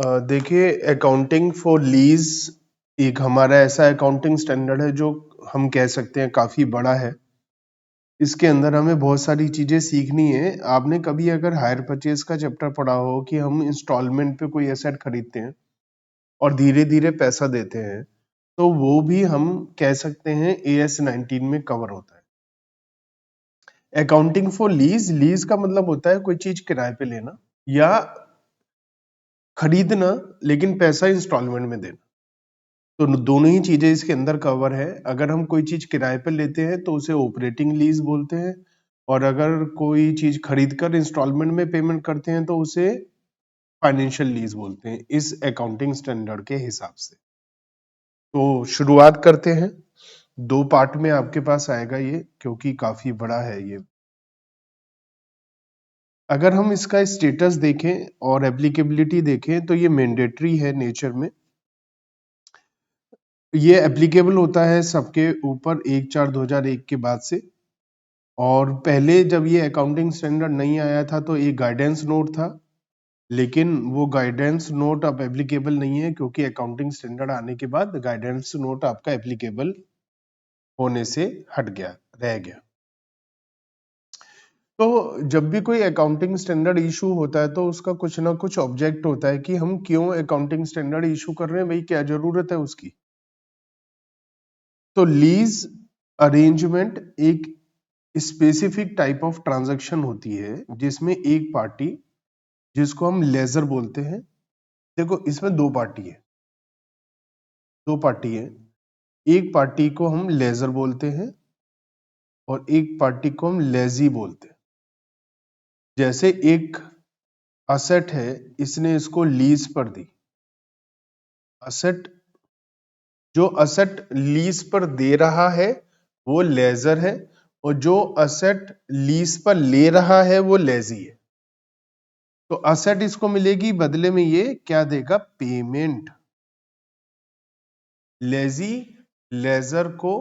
देखिए, accounting for lease एक हमारा ऐसा अकाउंटिंग स्टैंडर्ड है जो हम कह सकते हैं काफी बड़ा है। इसके अंदर हमें बहुत सारी चीजें सीखनी है। आपने कभी अगर हायर परचेज का चैप्टर पढ़ा हो कि हम इंस्टॉलमेंट पे कोई एसेट खरीदते हैं और धीरे धीरे पैसा देते हैं, तो वो भी हम कह सकते हैं AS 19 में कवर होता है। अकाउंटिंग फॉर लीज, लीज का मतलब होता है कोई चीज किराए पे लेना या खरीदना, लेकिन पैसा इंस्टॉलमेंट में देना। तो दोनों ही चीजें इसके अंदर कवर है। अगर हम कोई चीज किराए पर लेते हैं तो उसे ऑपरेटिंग लीज बोलते हैं, और अगर कोई चीज खरीद कर इंस्टॉलमेंट में पेमेंट करते हैं तो उसे फाइनेंशियल लीज बोलते हैं, इस अकाउंटिंग स्टैंडर्ड के हिसाब से। तो शुरुआत करते हैं। 2 पार्ट में आपके पास आएगा ये, क्योंकि काफी बड़ा है ये। अगर हम इसका स्टेटस देखें और एप्लीकेबिलिटी देखें तो ये मैंडेटरी है नेचर में। ये एप्लीकेबल होता है सबके ऊपर 1/4/2001 के बाद से। और पहले जब ये अकाउंटिंग स्टैंडर्ड नहीं आया था तो एक गाइडेंस नोट था, लेकिन वो गाइडेंस नोट अब एप्लीकेबल नहीं है, क्योंकि अकाउंटिंग स्टैंडर्ड आने के बाद गाइडेंस नोट आपका एप्लीकेबल होने से हट गया, रह गया। तो जब भी कोई अकाउंटिंग स्टैंडर्ड इशू होता है तो उसका कुछ ना कुछ ऑब्जेक्ट होता है कि हम क्यों अकाउंटिंग स्टैंडर्ड इशू कर रहे हैं, भाई क्या जरूरत है उसकी। तो लीज अरेंजमेंट एक स्पेसिफिक टाइप ऑफ ट्रांजैक्शन होती है जिसमें एक पार्टी, जिसको हम लेजर बोलते हैं। देखो, इसमें दो पार्टी है। एक पार्टी को हम लेजर बोलते हैं और एक पार्टी को हम लेजी बोलते हैं। जैसे एक असेट है, इसने इसको लीज पर दी। असेट, जो असेट लीज पर दे रहा है वो लेजर है, और जो असेट लीज पर ले रहा है वो लेजी है। तो असेट इसको मिलेगी, बदले में ये क्या देगा, पेमेंट। लेजी लेजर को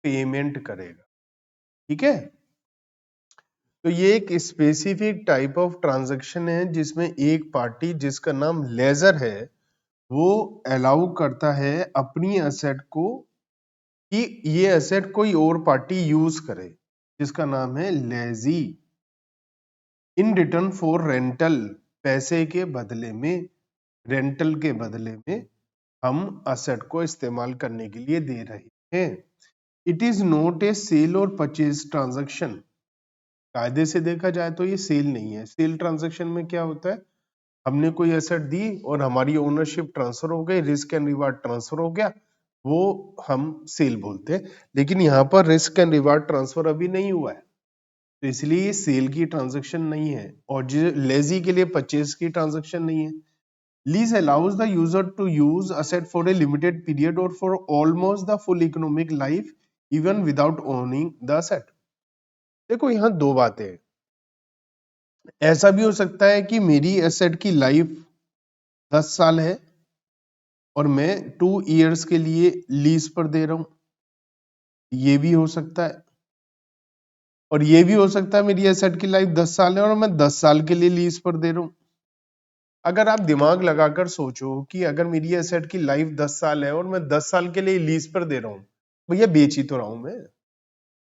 पेमेंट करेगा, ठीक है। तो ये एक स्पेसिफिक टाइप ऑफ ट्रांजैक्शन है जिसमें एक पार्टी, जिसका नाम लेजर है, वो अलाउ करता है अपनी एसेट को कि ये एसेट कोई और पार्टी यूज करे, जिसका नाम है lazy. In return for rental, पैसे के बदले में, रेंटल के बदले में हम असेट को इस्तेमाल करने के लिए दे रहे हैं। It is not a sale और परचेज ट्रांजैक्शन। कायदे से देखा जाए तो ये सेल नहीं है। सेल ट्रांजैक्शन में क्या होता है, हमने कोई एसेट दी और हमारी ओनरशिप ट्रांसफर हो गई, रिस्क एंड रिवार्ड ट्रांसफर हो गया, वो हम सेल बोलते हैं। लेकिन यहाँ पर रिस्क एंड रिवार्ड ट्रांसफर अभी नहीं हुआ है, तो इसलिए ये सेल की ट्रांजैक्शन नहीं है। और जो लेजी के लिए परचेज की ट्रांजैक्शन नहीं है। Lease allows the user to use asset for a limited period or for almost the full economic life even without owning the asset. देखो, यहाँ दो बातें हैं। ऐसा भी हो सकता है कि मेरी एसेट की लाइफ 10 साल है और मैं 2 इयर्स के लिए लीज पर दे रहा हूं, ये भी हो सकता है। और ये भी हो सकता है मेरी एसेट की लाइफ 10 साल है और मैं 10 साल के लिए लीज पर दे रहा हूं। अगर आप दिमाग लगाकर सोचो कि अगर मेरी एसेट की लाइफ 10 साल है और मैं 10 साल के लिए लीज पर दे रहा हूं, भैया बेच ही तो रहा हूं मैं।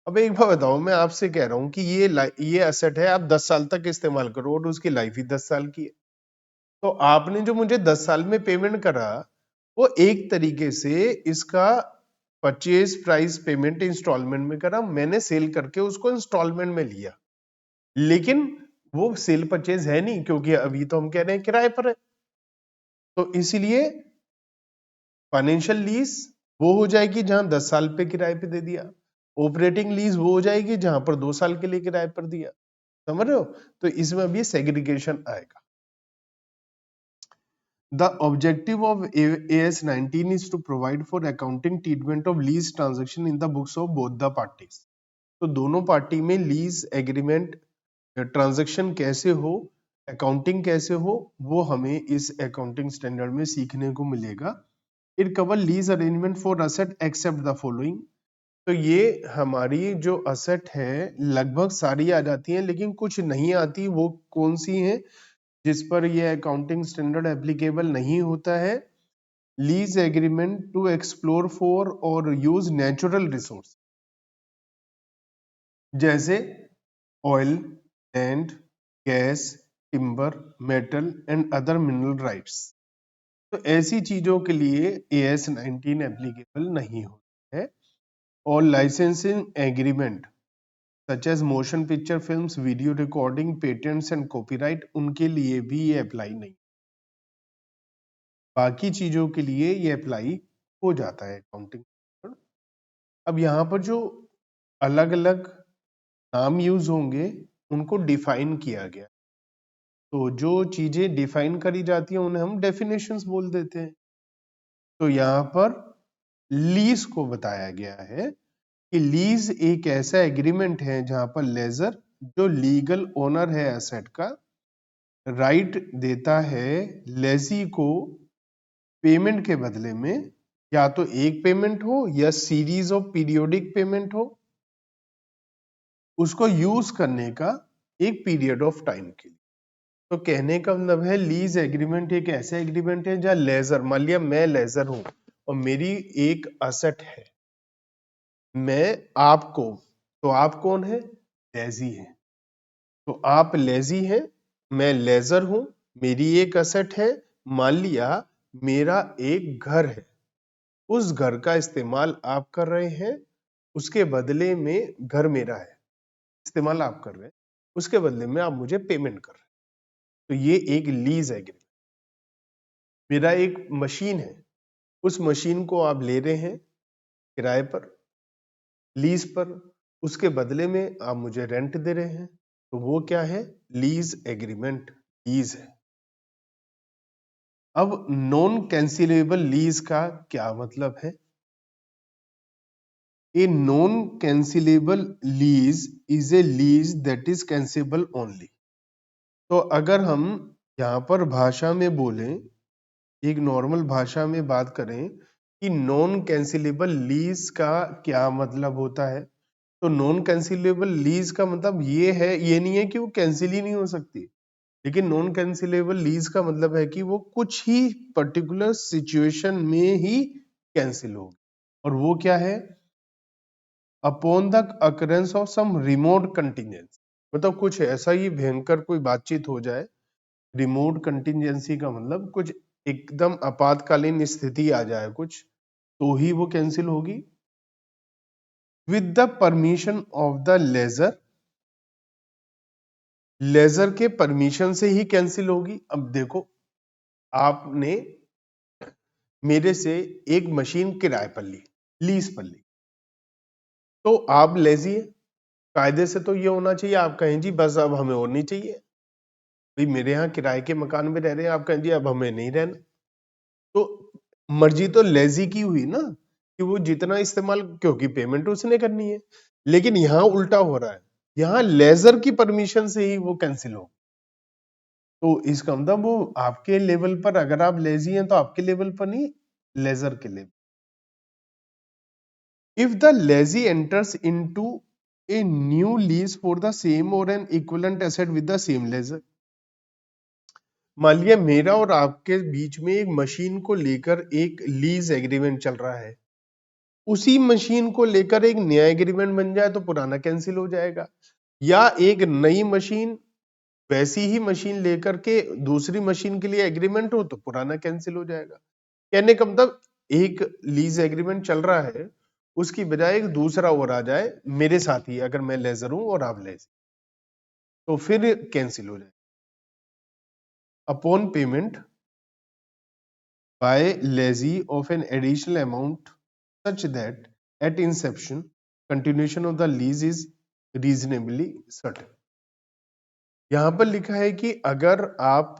अब एक बात बताओ, मैं आपसे कह रहा हूं कि ये एसेट है, आप 10 साल तक इस्तेमाल करो और उसकी लाइफ ही 10 साल की है। तो आपने जो मुझे 10 साल में पेमेंट करा, वो एक तरीके से इसका परचेज प्राइस पेमेंट इंस्टॉलमेंट में करा, मैंने सेल करके उसको इंस्टॉलमेंट में लिया। लेकिन वो सेल परचेज है नहीं, क्योंकि अभी तो हम कह रहे हैं किराए पर है। तो इसीलिए फाइनेंशियल लीज वो हो जाएगी जहां 10 साल पे किराए पे दे दिया, ऑपरेटिंग लीज वो हो जाएगी जहां पर 2 साल के लिए किराए पर दिया। समझ रहे हो? तो इसमें अभी सेग्रीगेशन आएगा। The objective of AS 19 is to provide for accounting treatment of lease transaction in the books of both the parties. तो दोनों पार्टी में लीज एग्रीमेंट ट्रांजैक्शन कैसे हो, अकाउंटिंग कैसे हो, वो हमें इस अकाउंटिंग स्टैंडर्ड में सीखने को मिलेगा। It cover lease arrangement for asset except the following. तो ये हमारी जो असेट है लगभग सारी आ जाती हैं, लेकिन कुछ नहीं आती। वो कौन सी हैं? जिस पर यह अकाउंटिंग स्टैंडर्ड एप्लीकेबल नहीं होता है, lease agreement to explore for और यूज नेचुरल रिसोर्स जैसे oil, land, gas, timber, metal and other mineral rights. तो ऐसी चीजों के लिए AS 19 एप्लीकेबल नहीं होता है। और licensing agreement such as motion picture films, video recording, patents and copyright, उनके लिए भी ये अप्लाई नहीं। बाकी चीजों के लिए ये अप्लाई हो जाता है अकाउंटिंग। अब यहाँ पर जो अलग अलग नाम यूज होंगे उनको डिफाइन किया गया। तो जो चीजें डिफाइन करी जाती हैं उन्हें हम डेफिनेशंस बोल देते हैं। तो यहाँ पर लीज को बताया गया है कि लीज एक ऐसा एग्रीमेंट है जहां पर लेजर, जो लीगल ओनर है एसेट का, राइट देता है लेजी को पेमेंट के बदले में, या तो एक पेमेंट हो या सीरीज ऑफ पीरियोडिक पेमेंट हो, उसको यूज करने का एक पीरियड ऑफ टाइम के लिए। तो कहने का मतलब है लीज एग्रीमेंट एक ऐसा एग्रीमेंट है जहां लेजर, मान लिया मैं लेजर हूं और मेरी एक असेट है, मैं आपको, तो आप कौन है? लेजी है। तो आप लेजी हैं, मैं लेजर हूं, मेरी एक असेट है, मान लिया मेरा एक घर है, उस घर का इस्तेमाल आप कर रहे हैं, उसके बदले में घर मेरा है, इस्तेमाल आप कर रहे हैं, उसके बदले में आप मुझे पेमेंट कर रहे हैं। तो ये एक लीज एग्रीमेंट। मेरा एक मशीन है, उस मशीन को आप ले रहे हैं किराए पर, लीज पर, उसके बदले में आप मुझे रेंट दे रहे हैं, तो वो क्या है? लीज एग्रीमेंट, लीज है। अब नॉन कैंसिलेबल लीज का क्या मतलब है? A non cancellable lease is a lease that is cancellable only. तो अगर हम यहां पर भाषा में बोलें, एक नॉर्मल भाषा में बात करें कि नॉन कैंसिलेबल लीज का क्या मतलब होता है, तो नॉन कैंसिलेबल लीज का मतलब ये है, ये नहीं है कि वो कैंसिल ही नहीं हो सकती, लेकिन नॉन कैंसिलेबल लीज का मतलब है कि वो कुछ ही पर्टिकुलर सिचुएशन में ही कैंसिल होगी। और वो क्या है? Upon the occurrence of some remote contingency, मतलब कुछ ऐसा ही भयंकर कोई बातचीत हो जाए। रिमोट कंटिजेंसी का मतलब कुछ एकदम आपातकालीन स्थिति आ जाए कुछ, तो ही वो कैंसिल होगी। With the permission of the lessor, lessor के परमिशन से ही कैंसिल होगी। अब देखो, आपने मेरे से एक मशीन किराए पर ली, लीज पर ली, तो आप लेजी है, कायदे से तो ये होना चाहिए आप कहें जी बस अब हमें और नहीं चाहिए, भाई मेरे यहाँ किराए के मकान में रह रहे हैं, आप कहें जी अब हमें नहीं रहना। तो मर्जी तो लेजी की हुई ना, कि वो जितना इस्तेमाल, क्योंकि पेमेंट उसने करनी है। लेकिन यहाँ उल्टा हो रहा है, यहाँ लेजर की परमिशन से ही वो कैंसिल हो। तो इसका मतलब वो आपके लेवल पर, अगर आप लेजी हैं तो आपके लेवल पर नहीं, लेजर के level. If the lessee enters into a new lease for the same or an equivalent asset with the same lessor, मान लिया मेरा और आपके बीच में एक मशीन को लेकर एक लीज एग्रीमेंट चल रहा है, उसी मशीन को लेकर एक नया एग्रीमेंट बन जाए तो पुराना कैंसिल हो जाएगा, या एक नई मशीन वैसी ही मशीन लेकर के दूसरी मशीन के लिए एग्रीमेंट हो तो पुराना कैंसिल हो जाएगा। कहने का मतलब एक लीज एग्रीमेंट चल रहा है, उसकी बजाय एक दूसरा और आ जाए मेरे साथ ही, अगर मैं लेजर हूं और आप लेजर, तो फिर कैंसिल हो जाए। Upon payment by lazy of an additional amount such that at inception continuation of the lease is reasonably certain। यहां पर लिखा है कि अगर आप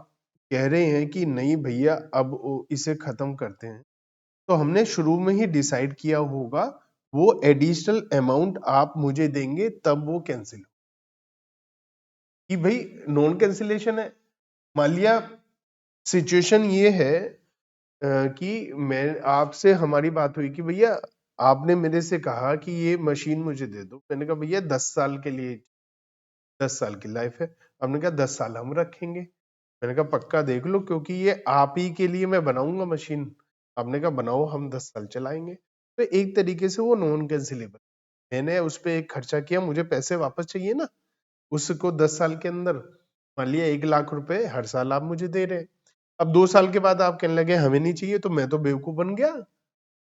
कह रहे हैं कि नहीं भैया अब इसे खत्म करते हैं, तो हमने शुरू में ही डिसाइड किया होगा वो एडिशनल अमाउंट आप मुझे देंगे तब वो कैंसिल हो, कि भाई नॉन कैंसिलेशन है। मान लिया सिचुएशन ये है कि मैं आपसे, हमारी बात हुई कि भैया आपने मेरे से कहा कि ये मशीन मुझे दे दो, मैंने कहा भैया 10 साल के लिए, 10 साल की लाइफ है, आपने कहा 10 साल हम रखेंगे। मैंने कहा पक्का देख लो, क्योंकि ये आप ही के लिए मैं बनाऊंगा मशीन। आपने कहा बनाओ, हम 10 साल चलाएंगे। तो एक तरीके से वो नॉन कैंसिलेबल। मैंने उस पे एक खर्चा किया, मुझे पैसे वापस चाहिए ना उसको 10 साल के अंदर। मान लिया 1 लाख रुपए हर साल आप मुझे दे रहे हैं। अब 2 साल के बाद आप कहने लगे हमें नहीं चाहिए, तो मैं तो बेवकूफ बन गया।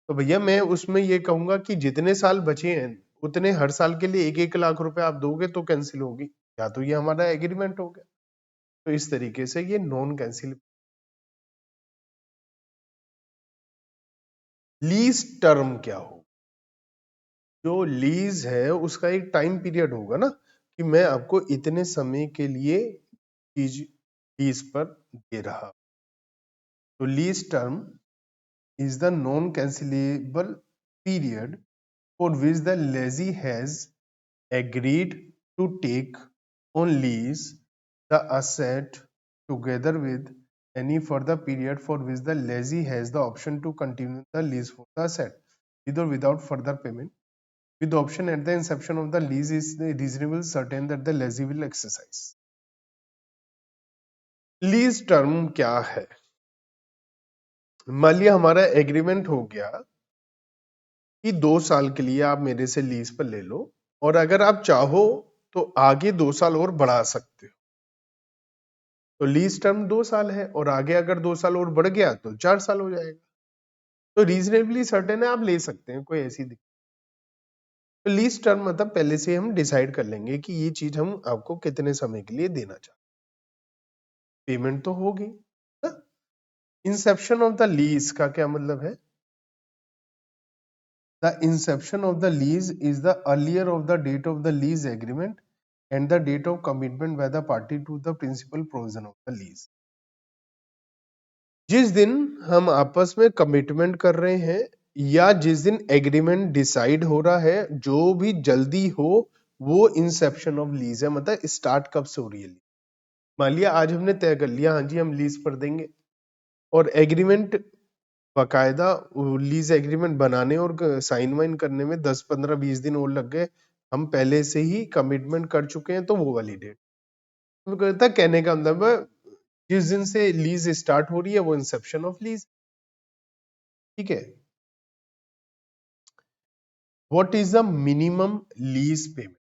तो भैया मैं उसमें ये कहूंगा कि जितने साल बचे हैं उतने हर साल के लिए 1-1 लाख रुपए आप दोगे तो कैंसिल होगी, या तो ये हमारा एग्रीमेंट हो गया। तो इस तरीके से ये नॉन कैंसिल। लीज टर्म क्या हो? जो लीज है उसका एक टाइम पीरियड होगा ना, कि मैं आपको इतने समय के लिए चीज लीज पर दे रहा। तो lease term is the non-cancellable period for which the lessee has agreed to take on lease the asset together with any further period for which the lessee has the option to continue the lease for the asset with or without further payment, with the option at the inception of the lease is reasonable certain that the lessee will exercise. Lease term क्या है? मान लिया हमारा agreement हो गया कि 2 साल के लिए आप मेरे से लीज पर ले लो, और अगर आप चाहो तो आगे 2 साल और बढ़ा सकते हो। तो लीज टर्म 2 साल है, और आगे अगर 2 साल और बढ़ गया तो 4 साल हो जाएगा। तो रीजनेबली सर्टेन है, आप ले सकते हैं, कोई ऐसी दिक्कत। तो लीज टर्म मतलब पहले से हम डिसाइड कर लेंगे कि ये चीज हम आपको कितने समय के लिए देना चाहते। पेमेंट तो होगी ना। इंसेप्शन ऑफ द लीज का क्या मतलब है? The inception of the lease is the earlier of the date of the lease agreement and the date of commitment by the party to the principal provision of the lease. जिस दिन हम आपस में commitment कर रहे हैं या जिस दिन एग्रीमेंट डिसाइड हो रहा है, जो भी जल्दी हो वो इंसेप्शन ऑफ लीज है। मतलब स्टार्ट कब से हो रही है। मान लिया आज हमने तय कर लिया हाँ जी हम लीज पर देंगे, और एग्रीमेंट बाकायदा लीज एग्रीमेंट बनाने और साइन वाइन करने में 10-15-20 दिन और लग गए, हम पहले से ही कमिटमेंट कर चुके हैं, तो वो वाली डेट तो कहता कहने का मतलब है, जिस दिन से लीज स्टार्ट हो रही है वो इंसेप्शन ऑफ लीज। ठीक है। What is the minimum lease payment?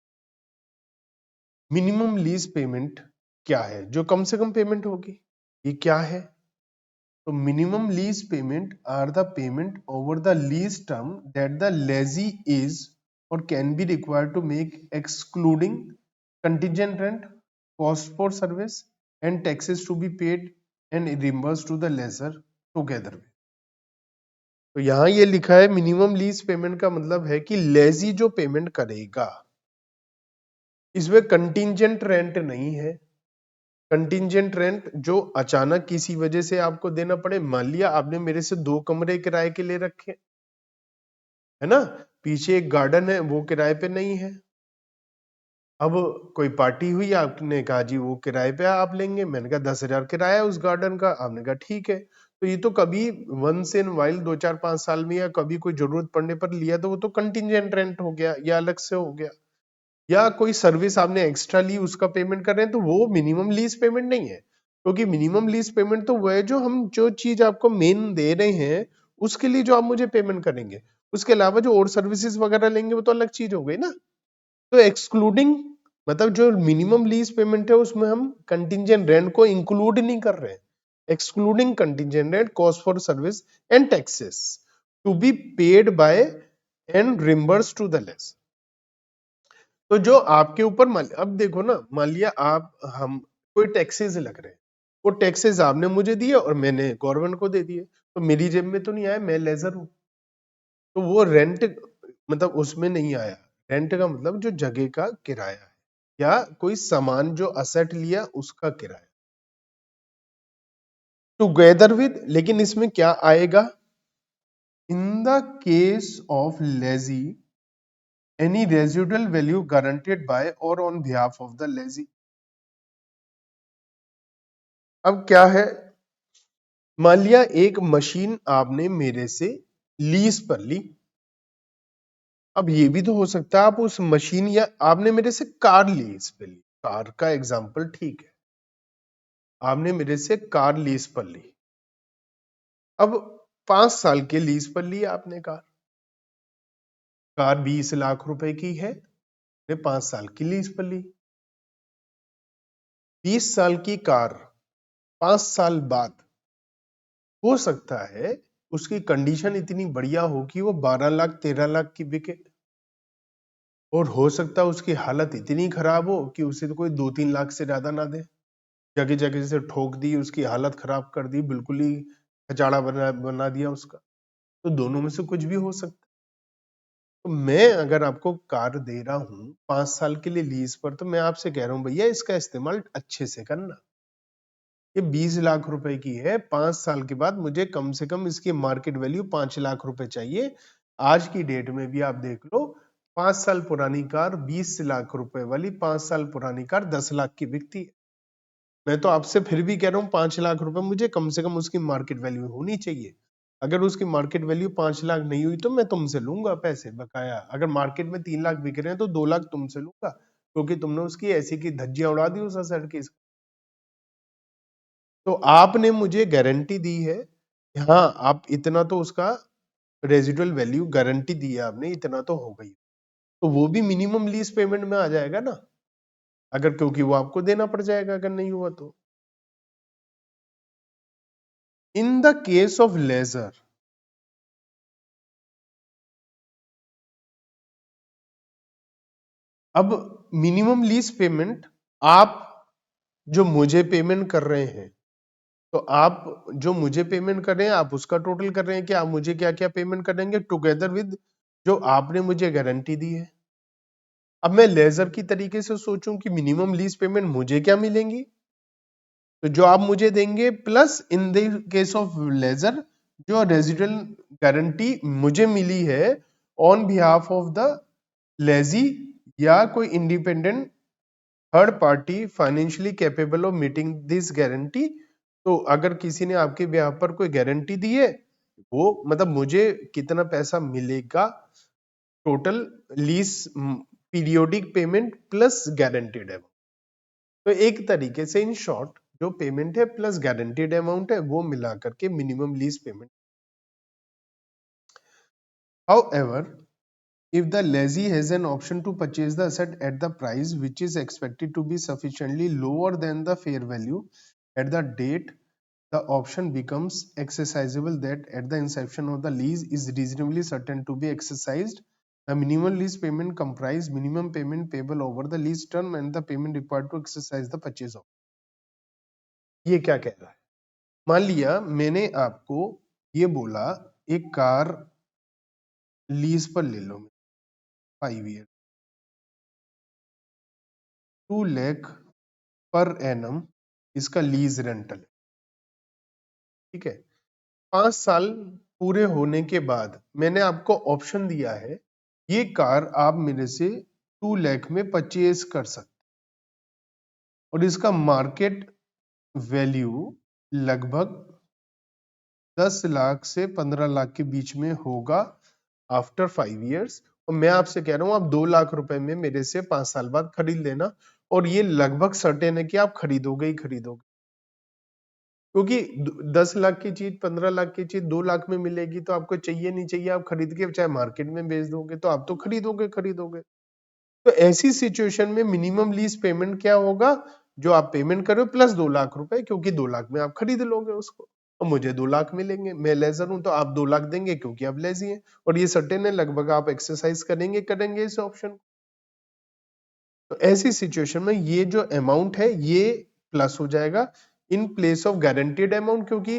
Minimum lease payment क्या है जो कम से कम पेमेंट होगी? ये क्या है? तो minimum lease payment are the payment over the lease term that the lessee is or can be required to make, excluding contingent rent, cost for service, and taxes to be paid and reimbursed to the lessor together with. तो यहां ये लिखा है minimum lease payment का मतलब है कि lazy जो पेमेंट करेगा इसमें कंटिजेंट रेंट नहीं है। कंटिजेंट रेंट जो अचानक किसी वजह से आपको देना पड़े, मान लिया आपने मेरे से 2 कमरे किराए के ले रखे है ना, पीछे एक गार्डन है वो किराए पे नहीं है। अब कोई पार्टी हुई, आपने कहा जी वो किराए पे आप लेंगे, मैंने कहा 10,000 किराया उस गार्डन का, आपने कहा ठीक है। तो ये तो कभी वंस इन वाइल 2-4-5 साल में या कभी कोई जरूरत पड़ने पर लिया, तो वो तो कंटिजेंट रेंट हो गया या अलग से हो गया। या कोई सर्विस आपने एक्स्ट्रा ली उसका पेमेंट कर रहे हैं, तो वो मिनिमम लीज पेमेंट नहीं है, क्योंकि मिनिमम लीज पेमेंट तो वो है जो हम जो चीज आपको मेन दे रहे हैं उसके लिए जो आप मुझे पेमेंट करेंगे, उसके अलावा जो और सर्विसेज वगैरह लेंगे वो तो अलग चीज हो गई ना। तो एक्सक्लूडिंग मतलब जो मिनिमम लीज पेमेंट है उसमें हम कंटिजेंट रेंट को इंक्लूड नहीं कर रहे हैं। Excluding contingent rent, cost for service and taxes to be paid by and reimburse to the less. तो जो आपके ऊपर अब देखो ना, मान लिया आप हम कोई टैक्सेस लग रहे हैं, वो टैक्सेस आपने मुझे दिए और मैंने गवर्नमेंट को दे दिए, तो मेरी जेब में तो नहीं आया, मैं लेजर हूं। तो वो रेंट मतलब उसमें नहीं आया। रेंट का मतलब जो जगह का किराया है या कोई सामान जो असेट लिया उसका किराया टुगेदर विद। लेकिन इसमें क्या आएगा? In the case of lessee any residual value guaranteed by or on behalf of the lessee. अब क्या है, मान लिया एक मशीन आपने मेरे से लीज पर ली। अब ये भी तो हो सकता है आप उस मशीन या आपने मेरे से कार लीज पे ली, कार का एग्जांपल ठीक है। आपने मेरे से कार लीज पर ली। अब 5 साल के लीज पर ली आपने कार। कार 20 लाख रुपए की है, ने 5 साल की लीज पर ली। 20 साल की कार 5 साल बाद हो सकता है उसकी कंडीशन इतनी बढ़िया हो कि वो 12 लाख 13 लाख की बिके, और हो सकता है उसकी हालत इतनी खराब हो कि उसे तो कोई 2-3 लाख से ज्यादा ना दे। जगह जगह से ठोक दी, उसकी हालत खराब कर दी, बिल्कुल ही कचाड़ा बना दिया उसका। तो दोनों में से कुछ भी हो सकता है। तो मैं अगर आपको कार दे रहा हूं 5 साल के लिए लीज पर, तो मैं आपसे कह रहा हूं भैया इसका इस्तेमाल अच्छे से करना। ये 20 लाख रुपए की है, 5 साल के बाद मुझे कम से कम इसकी मार्केट वैल्यू 5 लाख रुपए चाहिए। आज की डेट में भी आप देख लो, 5 साल पुरानी कार 20 लाख रुपए वाली 5 साल पुरानी कार 10 लाख की बिकती है। मैं तो आपसे फिर भी कह रहा हूँ 5 लाख रुपए मुझे कम से कम उसकी मार्केट वैल्यू होनी चाहिए। अगर उसकी मार्केट वैल्यू 5 लाख नहीं हुई तो मैं तुमसे लूंगा पैसे बकाया। अगर मार्केट में 3 लाख बिक रहे हैं तो 2 लाख तुमसे लूंगा, क्योंकि तुमने उसकी ऐसी की धज्जियां उड़ा दी उस असेट की। तो आपने मुझे गारंटी दी है, हाँ आप इतना तो उसका रेजिडुअल वैल्यू गारंटी दी है आपने, इतना तो हो गई। तो वो भी मिनिमम लीज पेमेंट में आ जाएगा ना, अगर, क्योंकि वो आपको देना पड़ जाएगा अगर नहीं हुआ तो। In the case of lessor, अब मिनिमम लीज पेमेंट आप जो मुझे पेमेंट कर रहे हैं, तो आप जो मुझे पेमेंट कर रहे हैं आप उसका टोटल कर रहे हैं कि आप मुझे क्या क्या पेमेंट करेंगे टुगेदर विद जो आपने मुझे गारंटी दी है। अब मैं लेजर की तरीके से सोचूं कि मिनिमम लीज पेमेंट मुझे क्या मिलेंगी, तो जो आप मुझे देंगे plus in the case of lessor जो रेजिडुअल गारंटी मुझे मिली है on behalf of the lessee या कोई independent third party financially capable of meeting this guarantee. तो अगर किसी ने आपके ब्याह पर कोई गारंटी दी है, वो मतलब मुझे कितना पैसा मिलेगा total lease periodic payment plus guaranteed amount. तो एक तरीके से इन शॉर्ट जो पेमेंट है प्लस गारंटीड अमाउंट है वो मिला करके minimum lease payment. However, if the lessee has an option to purchase the asset at the price which is expected to be sufficiently lower than the fair value at the date the option becomes exercisable, that at the inception of the lease is reasonably certain to be exercised. The minimum lease payment comprise minimum payment payable over the lease term and the payment required to exercise the purchase option. ये क्या कह रहा है? मान लिया मैंने आपको ये बोला एक कार लीज पर ले लो 5 ईयर 2 लाख पर एनम इसका लीज रेंटल, ठीक है। 5 साल पूरे होने के बाद मैंने आपको ऑप्शन दिया है ये कार आप मेरे से 2 लाख में परचेज कर सकते, और इसका मार्केट वैल्यू लगभग 10 लाख से 15 लाख के बीच में होगा आफ्टर 5 इयर्स। और मैं आपसे कह रहा हूं आप 2 लाख रुपए में मेरे से 5 साल बाद खरीद लेना, और ये लगभग सर्टेन है कि आप खरीदोगे ही खरीदोगे, क्योंकि 10 लाख की चीज 15 लाख की चीज 2 लाख में मिलेगी तो आपको चाहिए नहीं चाहिए आप खरीद के चाहे मार्केट में बेच दोगे, तो आप तो खरीदोगे खरीदोगे। तो ऐसी सिचुएशन में मिनिमम लीज पेमेंट क्या होगा, जो आप पेमेंट करो प्लस 2 लाख रुपए, क्योंकि 2 लाख में आप खरीद लोगे उसको और मुझे 2 लाख मिलेंगे। मैं लेजर हूं तो आप 2 लाख देंगे क्योंकि आप लेजी हैं, और ये सर्टेन है लगभग आप एक्सरसाइज करेंगे करेंगे इस ऑप्शन। तो ऐसी सिचुएशन में ये जो अमाउंट है ये प्लस हो जाएगा in place of guaranteed amount, क्योंकि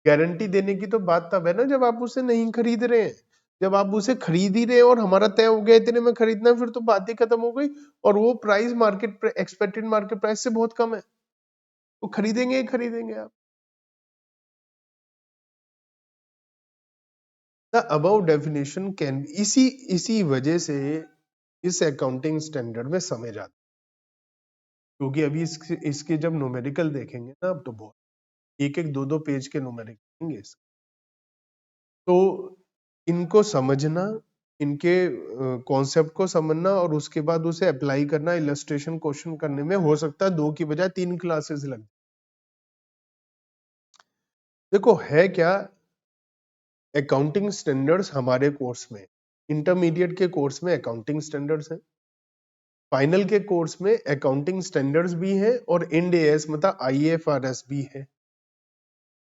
गारंटी देने की तो बात तब है ना जब आप उसे नहीं खरीद रहे हैं। जब आप उसे खरीद ही रहे हैं और हमारा तय हो गया इतने में खरीदना, फिर तो बात ही खत्म हो गई, और वो price market expected market price से बहुत कम है, तो खरीदेंगे ही खरीदेंगे आप। द अबव डेफिनेशन कैन, इसी इसी वजह से इस अकाउंटिंग स्टैंडर्ड में समझ आता, क्योंकि अभी इसके जब न्यूमेरिकल देखेंगे ना अब तो बहुत एक एक दो दो पेज के न्यूमेरिकल देंगे तो इनको समझना, इनके कॉन्सेप्ट को समझना और उसके बाद उसे अप्लाई करना इलस्ट्रेशन क्वेश्चन करने में हो सकता है 2 की बजाय 3 क्लासेस लग। देखो है क्या, अकाउंटिंग स्टैंडर्ड्स हमारे कोर्स में, इंटरमीडिएट के कोर्स में अकाउंटिंग स्टैंडर्ड्स है, फाइनल के कोर्स में अकाउंटिंग स्टैंडर्ड्स भी है और इंड एएस मतलब आईएफआरएस भी है।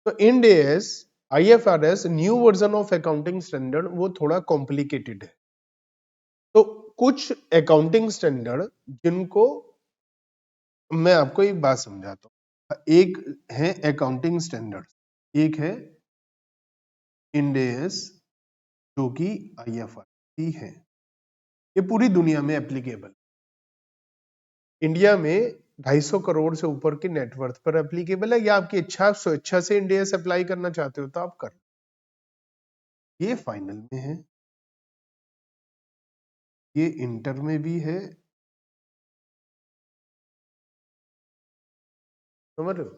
तो Ind AS IFRS new version of accounting standard वो थोड़ा कॉम्प्लिकेटेड है। तो कुछ अकाउंटिंग स्टैंडर्ड जिनको मैं आपको एक बात समझाता हूँ, एक है अकाउंटिंग स्टैंडर्ड, एक है इंड एएस जो कि आईएफआरएस है, ये पूरी दुनिया में एप्लीकेबल। इंडिया में 250 करोड़ से ऊपर के नेटवर्थ पर एप्लीकेबल है, या आपकी इच्छा स्वेच्छा से इंडिया से अप्लाई करना चाहते हो तो आप कर, ये फाइनल में है, ये इंटर में भी है, समझ रहे हो?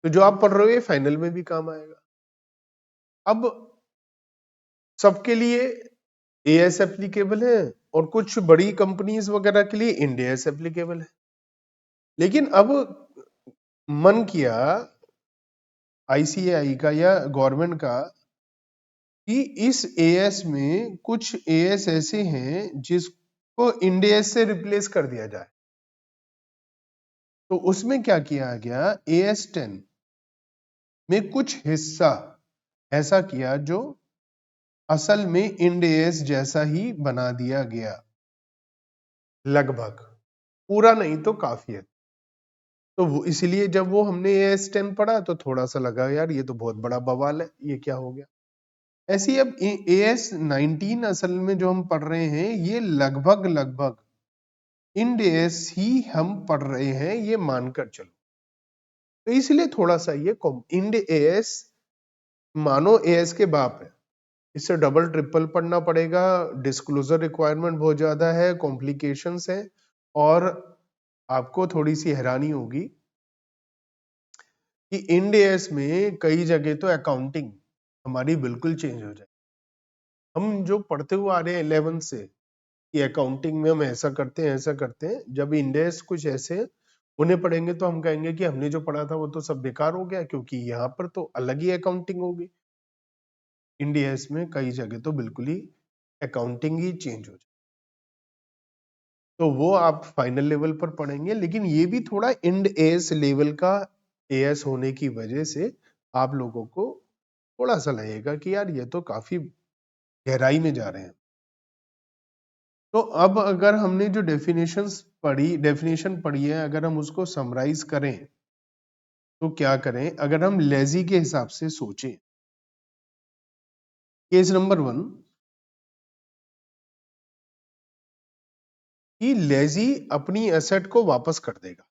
तो जो आप पढ़ रहे हो ये फाइनल में भी काम आएगा। अब सबके लिए एएस एप्लीकेबल है और कुछ बड़ी कंपनीज वगैरह के लिए इंड एएस एप्लीकेबल है। लेकिन अब मन किया आईसीएआई का या गवर्नमेंट का कि इस एएस में कुछ एएस ऐसे हैं जिसको इंड एएस से रिप्लेस कर दिया जाए। तो उसमें क्या किया गया, एएस 10 में कुछ हिस्सा ऐसा किया जो असल में इंड एएस जैसा ही बना दिया गया, लगभग, पूरा नहीं तो काफी है। तो वो इसलिए जब वो हमने एएस 10 पढ़ा तो थोड़ा सा लगा यार ये तो बहुत बड़ा बवाल है, ये क्या हो गया। ऐसे ही अब एएस 19 असल में जो हम पढ़ रहे हैं ये लगभग लगभग इंड एएस ही हम पढ़ रहे हैं, ये मानकर चलो। तो इसलिए थोड़ा सा ये इंड एएस मानो एएस के बाप है, इससे डबल ट्रिपल पढ़ना पड़ेगा, डिस्क्लोजर रिक्वायरमेंट बहुत ज्यादा है, कॉम्प्लिकेशंस है, और आपको थोड़ी सी हैरानी होगी कि इंड एएस में कई जगह तो अकाउंटिंग हमारी बिल्कुल चेंज हो जाए। हम जो पढ़ते हुए आ रहे हैं 11 से कि अकाउंटिंग में हम ऐसा करते हैं ऐसा करते हैं, जब इंड एएस कुछ ऐसे उन्हें पढ़ेंगे तो हम कहेंगे कि हमने जो पढ़ा था वो तो सब बेकार हो गया, क्योंकि यहाँ पर तो अलग ही अकाउंटिंग होगी। इंड एएस में कई जगह तो बिल्कुल ही अकाउंटिंग ही चेंज हो जाए, तो वो आप फाइनल लेवल पर पढ़ेंगे। लेकिन ये भी थोड़ा इंड एएस लेवल का एएस होने की वजह से आप लोगों को थोड़ा सा लगेगा कि यार ये तो काफी गहराई में जा रहे हैं। तो अब अगर हमने जो डेफिनेशन पढ़ी है, अगर हम उसको समराइज करें तो क्या करें, अगर हम लेजी के हिसाब से सोचें, केस नंबर 1 कि लेजी अपनी एसेट को वापस कर देगा,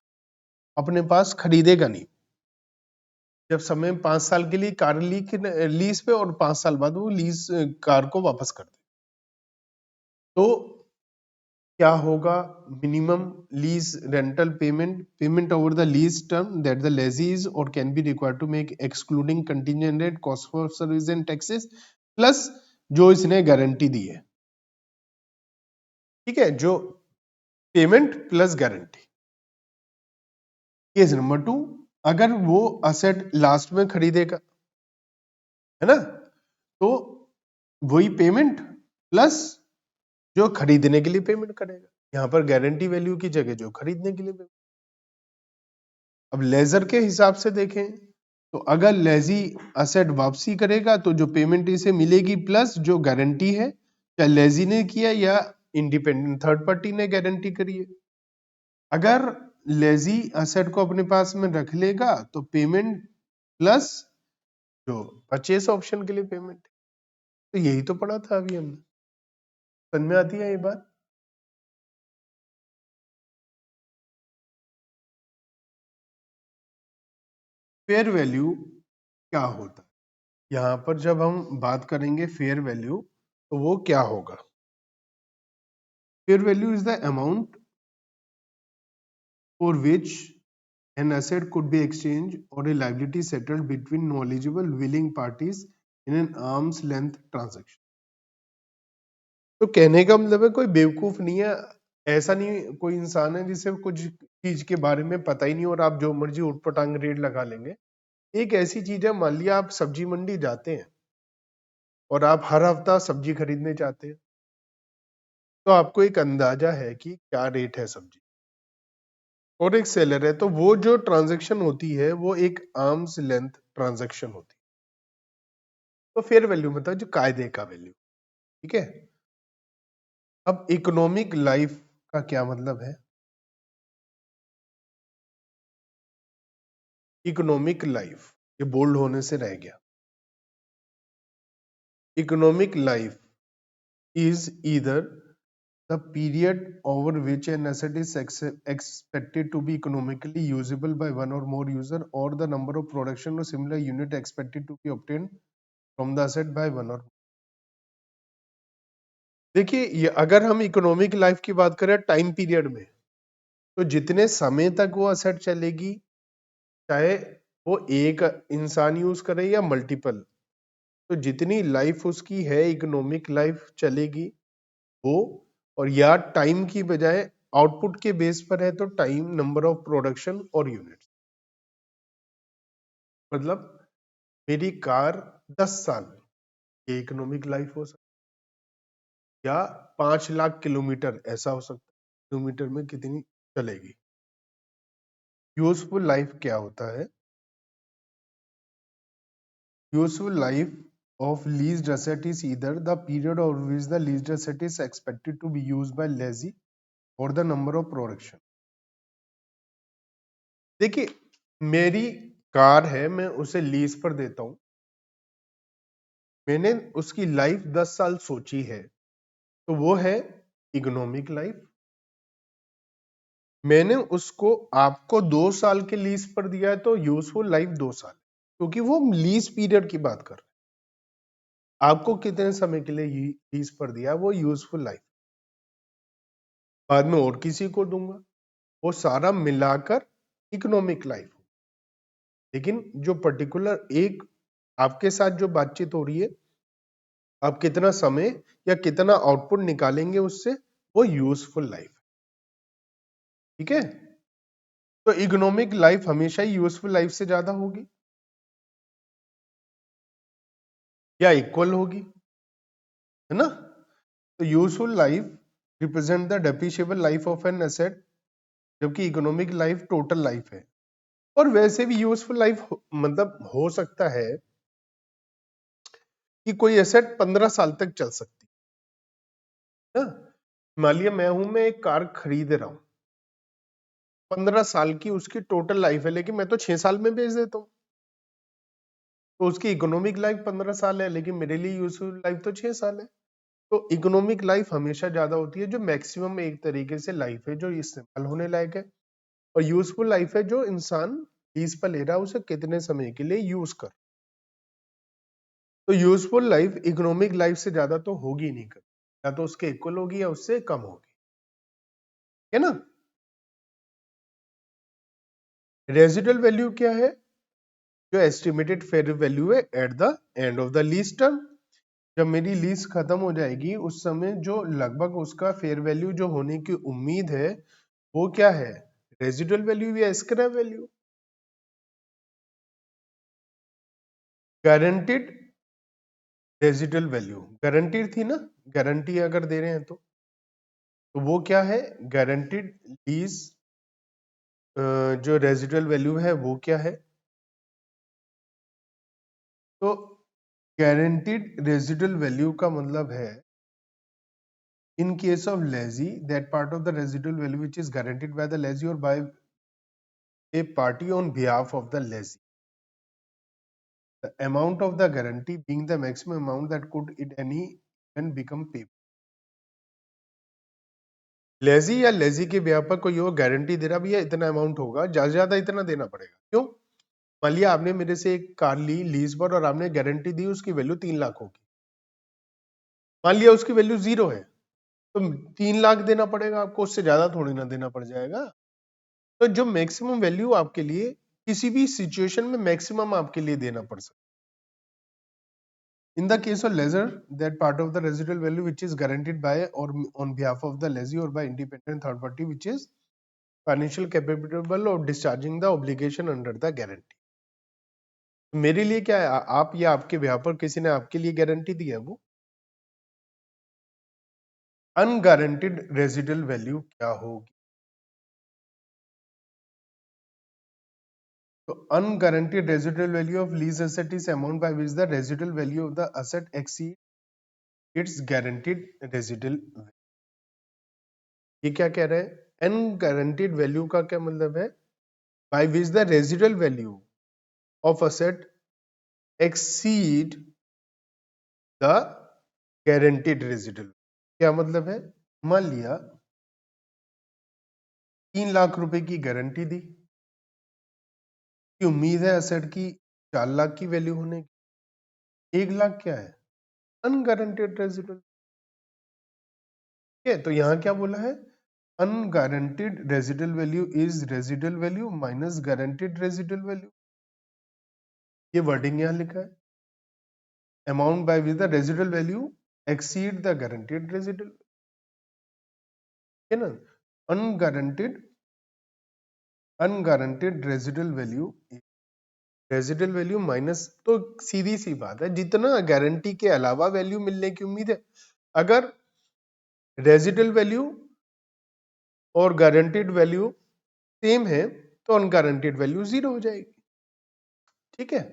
अपने पास खरीदेगा नहीं। जब समय 5 साल के लिए कार लीज पे और 5 साल बाद वो लीज कार को वापस कर दे, तो क्या होगा, minimum lease rental payment over the lease term that the lessee is or can be required to make excluding contingent rate, cost for service and taxes, plus जो इसने गारंटी दी है, ठीक है, जो payment plus guarantee. Case number 2, अगर वो asset last में खरीदेगा, है ना, तो वही पेमेंट प्लस जो खरीदने के लिए पेमेंट करेगा, यहां पर गारंटी वैल्यू की जगह जो खरीदने के लिए पेमेंट। अब लेजर के हिसाब से देखें तो अगर लेजी असेट वापसी करेगा तो जो पेमेंट इसे मिलेगी प्लस जो गारंटी है, चाहे लेजी ने किया या इंडिपेंडेंट थर्ड पार्टी ने गारंटी करी है। अगर लेजी असेट को अपने पास में रख लेगा तो पेमेंट प्लस जो परचेस ऑप्शन के लिए पेमेंट। तो यही तो पढ़ा था अभी हमने, समझ में आती है ये बात? फेयर वैल्यू क्या होता है, यहाँ पर जब हम बात करेंगे फेयर वैल्यू तो वो क्या होगा। Fair value is the amount for which an asset could be exchanged or a liability settled between knowledgeable willing parties in an arm's length transaction। तो कहने का मतलब है कोई बेवकूफ नहीं है, ऐसा नहीं कोई इंसान है जिसे कुछ चीज के बारे में पता ही नहीं और आप जो मर्जी उठपटांग रेट लगा लेंगे, एक ऐसी चीज है, मान लिया आप सब्जी मंडी जाते हैं और आप हर हफ्ता सब्जी खरीदने जाते हैं, तो आपको एक अंदाजा है कि क्या रेट है सब्जी, और एक सेलर है, तो वो जो ट्रांजैक्शन होती है वो एक आर्म्स लेंथ ट्रांजैक्शन होती है। तो फेयर वैल्यू मतलब जो कायदे का वैल्यू, ठीक है। अब इकोनॉमिक लाइफ का क्या मतलब है? इकोनॉमिक लाइफ, ये बोल्ड होने से रह गया। Economic life is either the period over which an asset is expected to be economically usable by one or more user, or the number of production or similar unit expected to be obtained from the asset by one or more. देखिए, ये अगर हम economic life की बात करें time period में, तो जितने समय तक वो असेट चलेगी, चाहे वो एक इंसान यूज करे या मल्टीपल, तो जितनी लाइफ उसकी है इकोनॉमिक लाइफ चलेगी वो, और या टाइम की बजाय आउटपुट के बेस पर है तो टाइम, नंबर ऑफ प्रोडक्शन और यूनिट्स। मतलब मेरी कार 10 साल, ये इकोनॉमिक लाइफ हो सकती है, या 5 लाख किलोमीटर, ऐसा हो सकता है किलोमीटर में कितनी चलेगी। यूजफुल लाइफ क्या होता है? Useful life of leased asset is either the period over which the leased asset is expected to be used by lessee or the number of production. देखिए, मेरी कार है, मैं उसे लीज पर देता हूं, मैंने उसकी लाइफ 10 साल सोची है, तो वो है इकोनॉमिक लाइफ। मैंने उसको आपको 2 साल के लीज पर दिया है, तो यूजफुल लाइफ 2 साल, क्योंकि वो लीज पीरियड की बात कर रहे हैं। आपको कितने समय के लिए लीज पर दिया, वो यूजफुल लाइफ। बाद में और किसी को दूंगा, वो सारा मिलाकर इकोनॉमिक लाइफ। लेकिन जो पर्टिकुलर एक आपके साथ जो बातचीत हो रही है, आप कितना समय या कितना आउटपुट निकालेंगे उससे, वो यूजफुल लाइफ, ठीक है। तो इकोनॉमिक लाइफ हमेशा ही यूजफुल लाइफ से ज्यादा होगी या इक्वल होगी, है ना। तो useful life represent the depreciable life of an asset, जबकि इकोनॉमिक लाइफ टोटल लाइफ है। और वैसे भी यूजफुल लाइफ मतलब हो सकता है कि कोई एसेट 15 साल तक चल सकती है ना। मान लिया मैं एक कार खरीद रहा हूं, 15 साल की उसकी टोटल लाइफ है, लेकिन मैं तो 6 साल में बेच देता हूँ, तो उसकी इकोनॉमिक लाइफ 15 साल है, लेकिन मेरे लिए यूजफुल लाइफ तो 6 साल है। तो इकोनॉमिक लाइफ हमेशा ज्यादा होती है, जो मैक्सिमम एक तरीके से लाइफ है जो इस्तेमाल होने लायक है, और यूजफुल लाइफ है जो इंसान लीज पर ले रहा है, उसे कितने समय के लिए यूज कर। तो यूजफुल लाइफ इकोनॉमिक लाइफ से ज्यादा तो होगी नहीं कर, या तो उसके इक्वल होगी या उससे कम होगी, है ना। रेजिडुअल वैल्यू क्या है? जो एस्टिमेटेड फेयर वैल्यू है at the end of the lease term. जब मेरी लीज खत्म हो जाएगी उस समय जो लगभग उसका फेयर वैल्यू जो होने की उम्मीद है, वो क्या है? रेजिडुअल वैल्यू या scrap value. Guaranteed residual value guaranteed थी ना, गारंटी अगर दे रहे हैं तो वो क्या है? गारंटीड लीज जो रेजिडुअल वैल्यू है वो क्या है? तो गारंटीड रेजिडुअल वैल्यू का मतलब है, in case of lessee, that part of the residual value which is guaranteed by the lessee or by a party on behalf of the lessee, the amount of the guarantee being the maximum amount that could at any event become payable. Lazy या lazy के ब्याह पर कोई और guarantee दे रहा भैया इतना amount होगा, ज्यादा से ज्यादा इतना देना पड़ेगा। क्यों? मान लिया आपने मेरे से एक कार ली लीज पर और आपने गारंटी दी उसकी वैल्यू 3 लाख होगी, मान लिया उसकी वैल्यू 0 है, तो 3 लाख देना पड़ेगा आपको, उससे ज्यादा थोड़ी ना देना पड़ जाएगा। तो जो मैक्सिमम वैल्यू आपके लिए किसी भी सिचुएशन में मैक्सिमम आपके लिए देना पड़ सकता है। In the case of lessor, that part of the residual value which is guaranteed by or on behalf of the lessee or by independent third party which is financial capable of discharging the obligation under the guarantee. मेरे लिए क्या है, आप या आपके व्यापार किसी ने आपके लिए गारंटी दी है? वो अनगारंटीड रेजिडुअल वैल्यू क्या होगी? तो unguaranteed residual value of lease asset is amount by which the residual value of the asset exceed its guaranteed residual. ये क्या कह रहे हैं? अनगारंटीड वैल्यू का क्या मतलब है? Bye which the residual value of asset exceed the guaranteed residual. क्या मतलब है? मान लिया 3 लाख रुपए की गारंटी दी कि उम्मीद है एसेट की 4 लाख की वैल्यू होने की। 1 लाख क्या है? Unguaranteed residual. ठीक है, तो यहां क्या बोला है? Unguaranteed residual value is residual value minus guaranteed residual value. ये वर्डिंग यहां लिखा है, amount by which the residual value exceed the guaranteed residual, है ना? Unguaranteed unguaranteed residual value, residual value minus, तो सीधी सी बात है, जितना गारंटी के अलावा वैल्यू मिलने की उम्मीद है, अगर रेजिडुअल वैल्यू और गारंटीड वैल्यू सेम है तो अनगारंटीड वैल्यू 0 हो जाएगी। ठीक है,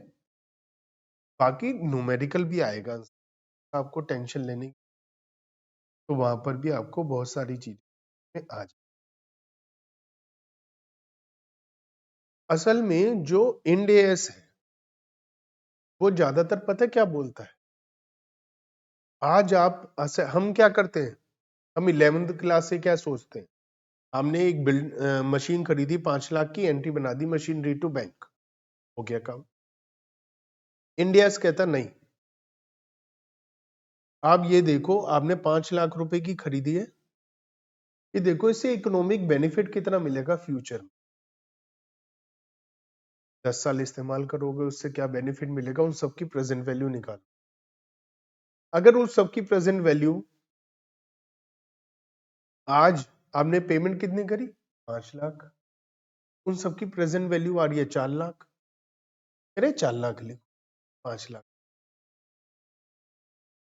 बाकी न्यूमेरिकल भी आएगा, आपको टेंशन लेने की, तो वहां पर भी आपको बहुत सारी चीजें आ जाए। असल में जो इंड एएस है वो ज्यादातर पता है क्या बोलता है? आज आप हम क्या करते हैं, हम 11th क्लास से क्या सोचते हैं? हमने एक मशीन खरीदी 5 लाख की, एंट्री बना दी मशीनरी टू बैंक, हो गया काम। इंडिया कहता नहीं, आप ये देखो आपने 5 लाख रुपए की खरीदी है, ये देखो इससे इकोनॉमिक बेनिफिट कितना मिलेगा फ्यूचर में, 10 साल इस्तेमाल करोगे उससे क्या बेनिफिट मिलेगा, उन सबकी प्रेजेंट वैल्यू निकालो। अगर उस सबकी प्रेजेंट वैल्यू आज आपने पेमेंट कितनी करी, 5 लाख, उन सबकी प्रेजेंट वैल्यू आ रही है 4 लाख, अरे 4 लाख लिखो, 5 लाख,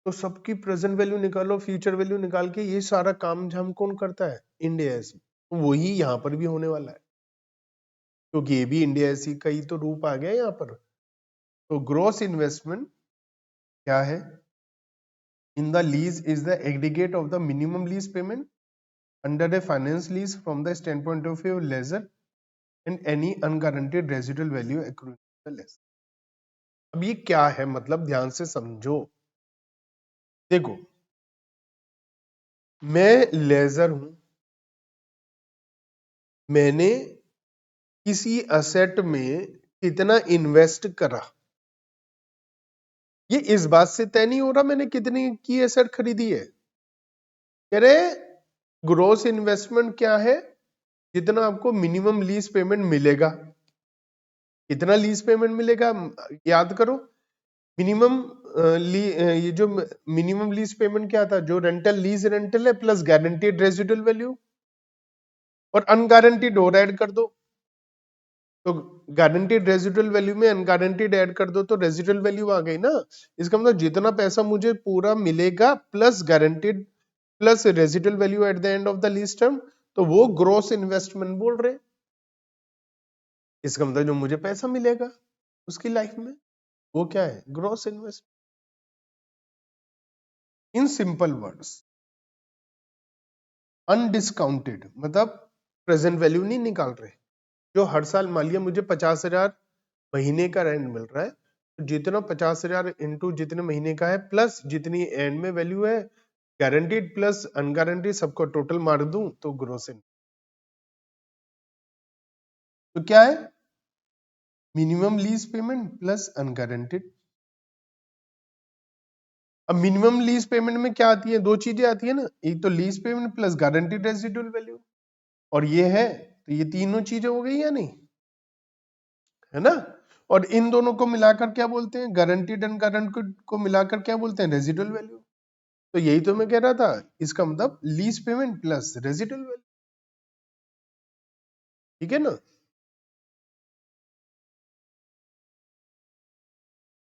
तो सबकी प्रेजेंट वैल्यू निकालो, फ्यूचर वैल्यू निकाल के, ये सारा काम हम कौन करता है? इंडिया से। वही यहां पर भी होने वाला है, क्योंकि ये भी इंडिया ऐसी का ही तो रूप आ गया यहाँ पर। तो ग्रॉस इन्वेस्टमेंट क्या है? In the lease is the aggregate of the minimum lease payment under a finance lease from the stand point of view lessor and any unguaranteed residual value accruing less. अब ये क्या है, मतलब ध्यान से समझो। देखो, मैं लेजर हूं, मैंने किसी असेट में कितना इन्वेस्ट करा, ये इस बात से तय नहीं हो रहा मैंने कितनी की एसेट खरीदी है। कह रहे ग्रोस इन्वेस्टमेंट क्या है? जितना आपको मिनिमम लीज पेमेंट मिलेगा। कितना लीज पेमेंट मिलेगा याद करो। मिनिमम ये जो मिनिमम लीज पेमेंट क्या था, जो रेंटल लीज रेंटल है प्लस गारंटीड रेजिडुअल वैल्यू, और अनगारंटीड और ऐड कर दो, तो गारंटीड रेजिडुअल वैल्यू में अनगारंटीड ऐड कर दो तो रेजिडुअल वैल्यू आ गई ना। इसका मतलब जितना पैसा मुझे पूरा मिलेगा plus guaranteed plus residual value at the end of the lease term, तो वो ग्रोस इन्वेस्टमेंट बोल रहे। इसका मतलब जो मुझे पैसा मिलेगा उसकी लाइफ में, वो क्या है? Gross investment. In simple words, undiscounted मतलब प्रेजेंट वैल्यू नहीं निकाल रहे। जो हर साल मान लिया मुझे 50,000 महीने का रेंट मिल रहा है, तो जितना 50,000 इंटू जितने महीने का है प्लस जितनी एंड में वैल्यू है, गारंटीड प्लस अनगारंटीड सबको टोटल मार दूं तो ग्रोस इन। तो क्या है? Minimum lease payment plus unguaranteed. अब मिनिमम लीज पेमेंट में क्या आती है? दो चीजें आती है ना, एक तो lease payment plus guaranteed residual value, और ये है, तो ये तीनों चीजें हो गई या नहीं, है ना? और इन दोनों को मिलाकर क्या बोलते हैं? गारंटीड एंड गारंटीड को मिलाकर क्या बोलते हैं? Residual value. तो यही तो मैं कह रहा था, इसका मतलब lease payment plus residual value. ठीक है ना?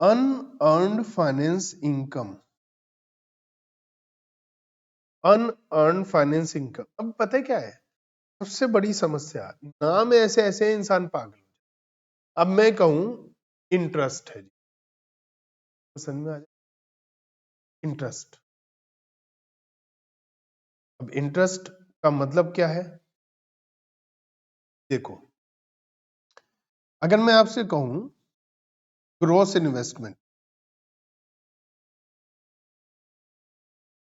Unearned finance income, unearned finance income. अब पता है क्या है सबसे बड़ी समस्या, नाम ऐसे ऐसे इंसान पागल। अब मैं कहूं इंटरेस्ट है जी, समझ में आ जाए इंटरेस्ट। अब इंटरेस्ट का मतलब क्या है, देखो अगर मैं आपसे कहूं ग्रोस इन्वेस्टमेंट,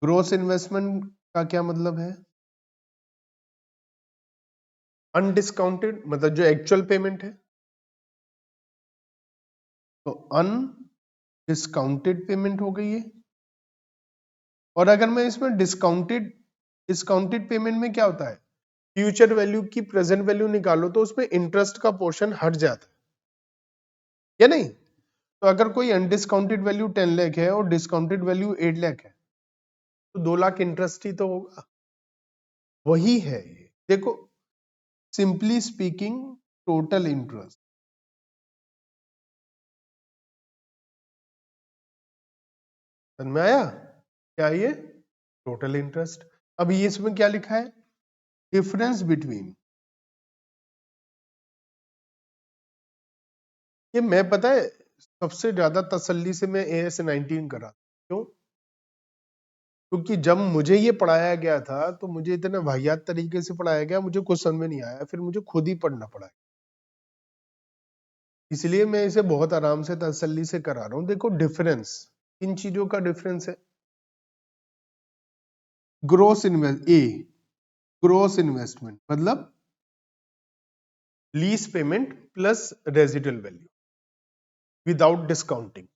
ग्रोस इन्वेस्टमेंट का क्या मतलब है, अनडिस्काउंटेड, मतलब जो एक्चुअल पेमेंट है, तो अनडिस्काउंटेड पेमेंट हो गई है। और अगर मैं इसमें डिस्काउंटेड, डिस्काउंटेड पेमेंट में क्या होता है, फ्यूचर वैल्यू की प्रेजेंट वैल्यू निकालो तो उसमें इंटरेस्ट का पोर्शन हट जाता है या नहीं। तो अगर कोई अनडिस्काउंटेड वैल्यू 10 लाख है और डिस्काउंटेड वैल्यू 8 लाख है, तो 2 लाख इंटरेस्ट ही तो होगा, वही है ये। देखो सिंपली स्पीकिंग टोटल इंटरेस्ट, समझ में आया क्या ये, टोटल इंटरेस्ट। अब ये इसमें क्या लिखा है, डिफरेंस बिटवीन, ये मैं पता है सबसे ज्यादा तसल्ली से मैं AS19 करा, क्यों, क्योंकि जब मुझे ये पढ़ाया गया था तो मुझे इतने वाहियात तरीके से पढ़ाया गया, मुझे कुछ समझ में नहीं आया, फिर मुझे खुद ही पढ़ना पड़ा। इसलिए मैं इसे बहुत आराम से तसल्ली से करा रहा हूं। देखो डिफरेंस, इन चीजों का डिफरेंस है, ग्रोस इन्वेस्ट, ए ग्रोस इन्वेस्टमेंट मतलब lease payment plus residual value without discounting.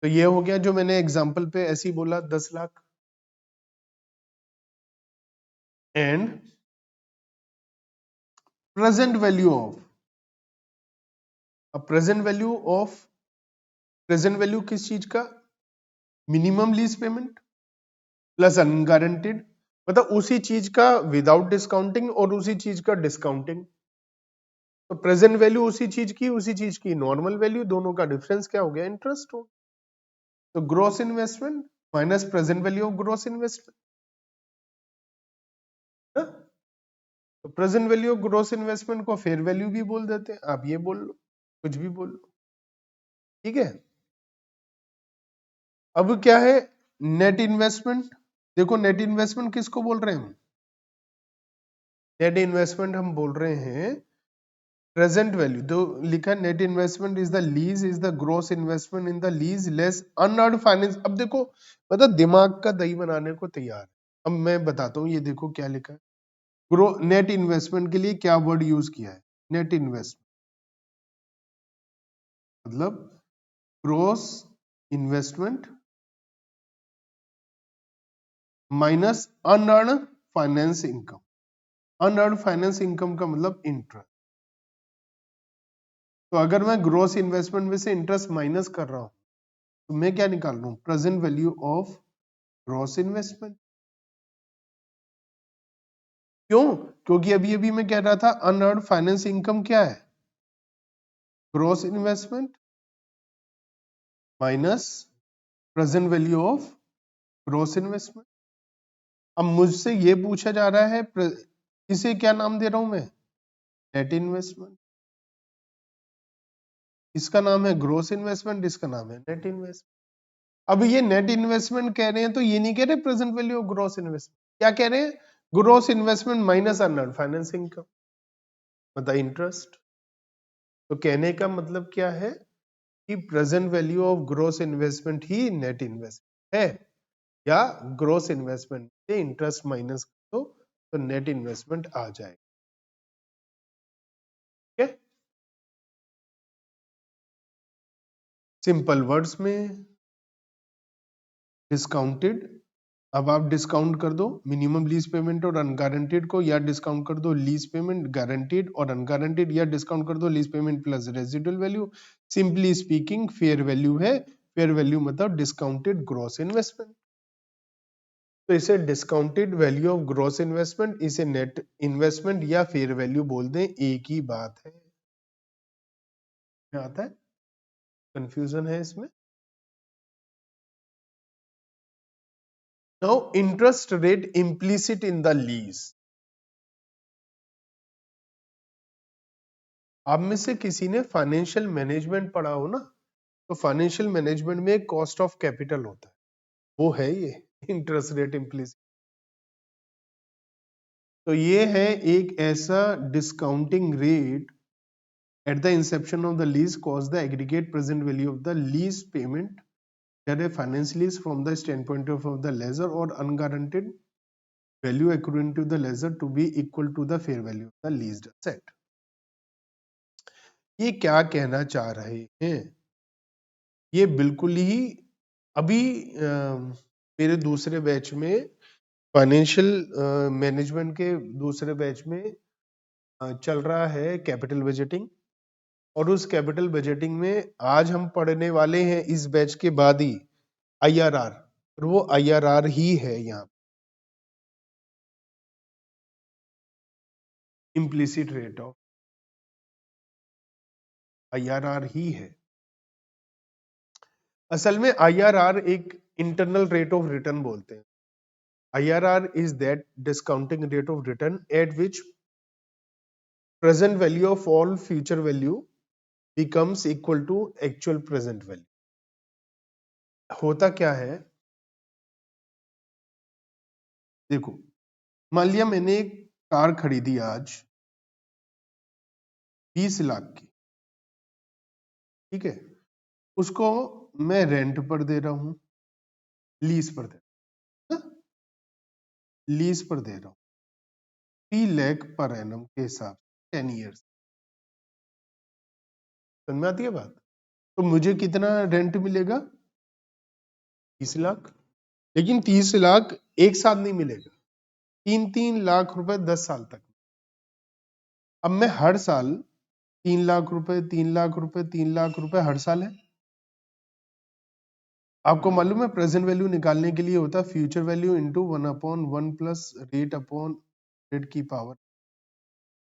तो ये हो गया जो मैंने एग्जांपल पे ऐसे ही बोला 10 lakh, and present value of, अब present value of, present value किस चीज का, minimum lease payment plus unguaranteed, मतलब उसी चीज का विदाउट डिस्काउंटिंग और उसी चीज का डिस्काउंटिंग। तो प्रेजेंट वैल्यू उसी चीज की, उसी चीज की नॉर्मल वैल्यू, दोनों का डिफरेंस क्या हो गया, इंटरेस्ट हो। तो gross investment minus present value of gross investment, तो present value of gross investment को फेयर वैल्यू भी बोल देते हैं, आप ये बोल लो, कुछ भी बोल लो, ठीक है। अब क्या है नेट इन्वेस्टमेंट, देखो नेट इन्वेस्टमेंट किसको बोल रहे हैं हम, नेट इन्वेस्टमेंट हम बोल रहे हैं प्रेजेंट वैल्यू, जो लिखा है net investment is the lease is the gross investment in the lease less unearned finance. अब देखो मतलब दिमाग का दही बनाने को तैयार है। अब मैं बताता हूँ, ये देखो क्या लिखा है, ग्रो नेट इन्वेस्टमेंट के लिए क्या वर्ड यूज किया है, नेट इन्वेस्टमेंट मतलब gross investment minus unearned finance income, unearned finance income का मतलब इंटरेस्ट। तो अगर मैं ग्रोस इन्वेस्टमेंट में से इंटरेस्ट माइनस कर रहा हूं तो मैं क्या निकाल रहा हूं, present value of gross investment. क्यों, क्योंकि अभी अभी मैं कह रहा था अनअर्न्ड फाइनेंस इनकम क्या है, gross investment minus present value of gross investment. अब मुझसे ये पूछा जा रहा है इसे क्या नाम दे रहा हूं मैं, नेट इन्वेस्टमेंट, इसका नाम है ग्रोस इन्वेस्टमेंट, इसका नाम है नेट इन्वेस्टमेंट। अब ये नेट इन्वेस्टमेंट कह रहे हैं तो ये नहीं कह रहे present value of gross investment, क्या कह रहे हैं, gross investment minus unearned finance income मतलब इंटरेस्ट। तो कहने का मतलब क्या है कि present value of gross investment ही नेट इन्वेस्टमेंट है, या ग्रोस इन्वेस्टमेंट से इंटरेस्ट माइनस करो तो नेट इन्वेस्टमेंट आ जाएगा, ठीक है। सिंपल वर्ड्स में डिस्काउंटेड, अब आप डिस्काउंट कर दो मिनिमम लीज पेमेंट और अनगारंटेड को, या डिस्काउंट कर दो लीज पेमेंट गारंटेड और अनगारंटेड, या डिस्काउंट कर दो lease payment plus residual value. Simply speaking fair value है, फेयर वैल्यू मतलब डिस्काउंटेड ग्रॉस इन्वेस्टमेंट। तो इसे discounted value of gross investment, इसे नेट इन्वेस्टमेंट या फेयर वैल्यू बोल दें, एक ही बात है। क्या आता है, कंफ्यूजन है इसमें? Now interest rate implicit in the lease. आप में से किसी ने फाइनेंशियल मैनेजमेंट पढ़ा हो ना, तो फाइनेंशियल मैनेजमेंट में कॉस्ट ऑफ कैपिटल होता है, वो है ये इंटरेस्ट रेट इम्प्लिसिट। तो ये है एक ऐसा discounting rate at the inception of the lease cause the aggregate present value of the lease payment that a finance lease from the standpoint of the lessor or unguaranteed value accruing to the lessor to be equal to the fair value of the leased asset। ये क्या कहना चाह रहे हैं? ये बिल्कुल ही अभी मेरे दूसरे बैच में फाइनेंशियल मैनेजमेंट के दूसरे बैच में चल रहा है कैपिटल बजटिंग, और उस कैपिटल बजटिंग में आज हम पढ़ने वाले हैं इस बैच के बाद ही IRR, और वो IRR ही है यहाँ इम्प्लिसिट रेट ऑफ IRR ही है। असल में IRR एक इंटरनल रेट ऑफ रिटर्न बोलते हैं। IRR is that discounting rate of return at which present value of all future value becomes equal to actual present value। होता क्या है, देखो, मान लिया मैंने एक कार खरीदी आज 20 लाख की, ठीक है, उसको मैं रेंट पर दे रहा हूं, लीज पर दे रहा हूं, लीज पर दे रहा हूं 3 लाख पर एनम के हिसाब से 10 ईयर्स। समझ में आती है बात? तो मुझे कितना रेंट मिलेगा? 30 लाख। लेकिन 30 लाख एक साथ नहीं मिलेगा, 3-3 लाख रुपए 10 साल तक। अब मैं हर साल 3 लाख रुपए, 3 लाख रुपए, 3 लाख रुपए हर साल है। आपको मालूम है प्रेजेंट वैल्यू निकालने के लिए होता है future value into 1/1 plus rate upon rate की पावर।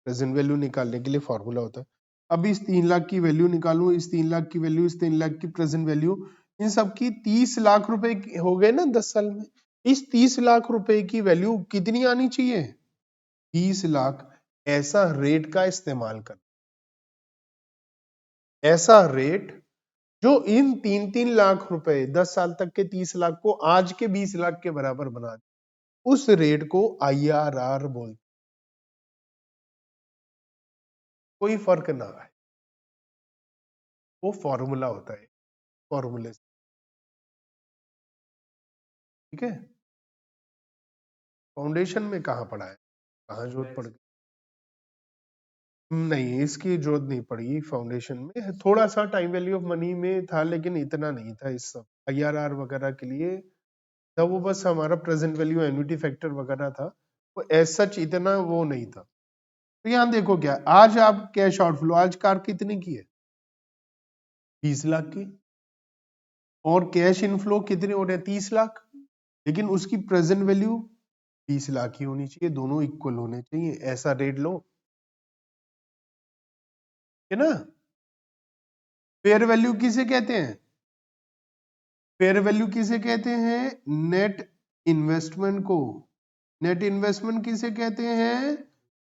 प्रेजेंट वैल्यू निकालने के लिए फॉर्मूला होता है। अब इस 3 लाख की वैल्यू निकालूं, इस 3 लाख की वैल्यू, इस 3 लाख की प्रेजेंट वैल्यू, इन सब की 30 लाख रुपए हो गए ना 10 साल में। इस 30 लाख रुपए की वैल्यू कितनी आनी चाहिए? 30 लाख। ऐसा रेट का इस्तेमाल कर, ऐसा रेट जो इन 3-3 लाख रुपए 10 साल तक के 30 लाख को आज के 20 लाख के बराबर बना दे, उस रेट को IRR बोलते। कोई फर्क ना आए, वो फॉर्मूला होता है, फॉर्मूले से, ठीक है। फाउंडेशन में कहाँ पढ़ा है, कहाँ जरूरत पड़ गई? नहीं, इसकी जरूरत नहीं पड़ी फाउंडेशन में। थोड़ा सा टाइम वैल्यू ऑफ मनी में था, लेकिन इतना नहीं था इस सब IRR वगैरह के लिए था। वो बस हमारा प्रेजेंट वैल्यू एन्युटी फैक्टर वगैरह था, वो एज सच इतना वो नहीं था। तो यहाँ देखो क्या, आज आप कैश आउटफ्लो, आज कार कितने की है? 20 लाख की। और कैश इनफ्लो कितने हो रहे हैं? 30 लाख। लेकिन उसकी प्रेजेंट वैल्यू 20 लाख ही होनी चाहिए, दोनों इक्वल होने चाहिए, ऐसा रेट लो, है ना। फेयर वैल्यू किसे कहते हैं? फेयर वैल्यू किसे कहते हैं? नेट इन्वेस्टमेंट को। नेट इन्वेस्टमेंट किसे कहते हैं?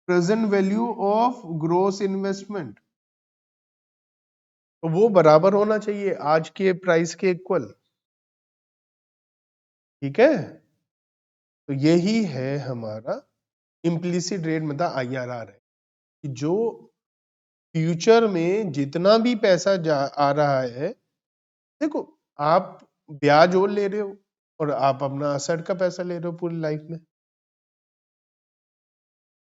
Present value of gross investment. तो वो बराबर होना चाहिए आज के प्राइस के इक्वल, ठीक है। तो यही है हमारा इम्प्लिसिट रेट, मतलब IRR है कि जो फ्यूचर में जितना भी पैसा आ रहा है, देखो, आप ब्याज और ले रहे हो और आप अपना असेट का पैसा ले रहे हो पूरी लाइफ में।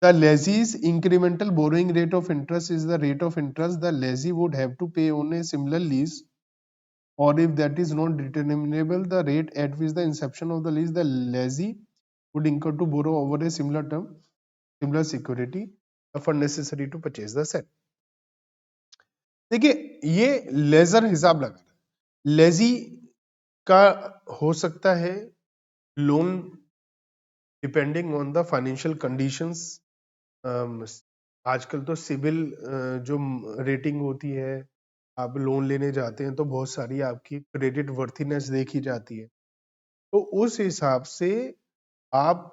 The lessee's incremental borrowing rate of interest is the rate of interest the lessee would have to pay on a similar lease, or if that is not determinable, the rate at which the inception of the lease the lessee would incur to borrow over a similar term, similar security, for necessary to purchase the asset। देखिए, ये laser हिसाब लगा रहा है। Lazy का हो सकता है loan depending on the financial conditions. आजकल तो सिविल जो रेटिंग होती है आप लोन लेने जाते हैं तो बहुत सारी आपकी क्रेडिट वर्थीनेस देखी जाती है, तो उस हिसाब से आप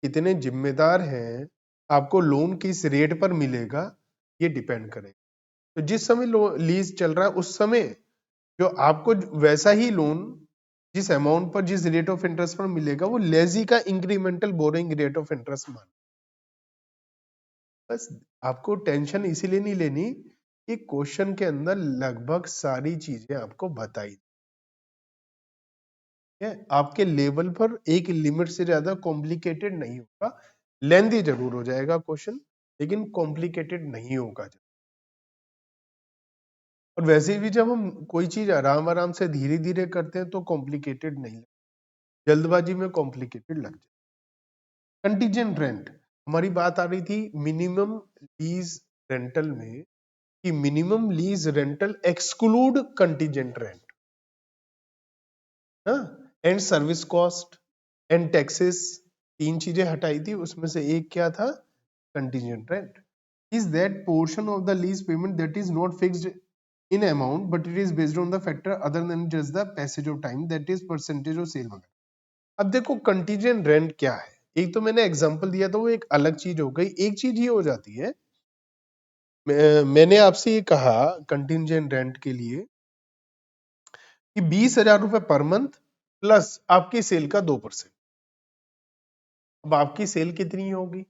कितने जिम्मेदार हैं, आपको लोन किस रेट पर मिलेगा ये डिपेंड करेगा। तो जिस समय लीज चल रहा है उस समय जो आपको वैसा ही लोन जिस अमाउंट पर जिस रेट ऑफ इंटरेस्ट पर मिलेगा वो लेजी का incremental boring rate of interest मान। बस आपको टेंशन इसीलिए नहीं लेनी कि क्वेश्चन के अंदर लगभग सारी चीजें आपको बताई है, आपके लेवल पर एक लिमिट से ज्यादा कॉम्प्लिकेटेड नहीं होगा। लेंथी जरूर हो जाएगा क्वेश्चन, लेकिन कॉम्प्लिकेटेड नहीं होगा। और वैसे भी जब हम कोई चीज आराम आराम से धीरे धीरे करते हैं तो कॉम्प्लिकेटेड नहीं लगता, जल्दबाजी में कॉम्प्लिकेटेड लग जाए। कंटीजेंट रेंट, हमारी बात आ रही थी मिनिमम लीज रेंटल में कि minimum lease rental exclude contingent rent and service cost and taxes, तीन चीजें हटाई थी, उसमें से एक क्या था, contingent rent is that portion of the lease payment that is not fixed in amount but it is based on the factor other than just the passage of time, that is percentage of sale वगैरह। अब देखो contingent rent क्या है, एक तो मैंने example दिया था वो एक अलग चीज हो गई, एक चीज ये हो जाती है मैंने आपसे ये कहा कंटीजेंट रेंट के लिए कि 20,000 रुपए पर मंथ प्लस आपकी सेल का 2%। अब आपकी सेल कितनी होगी,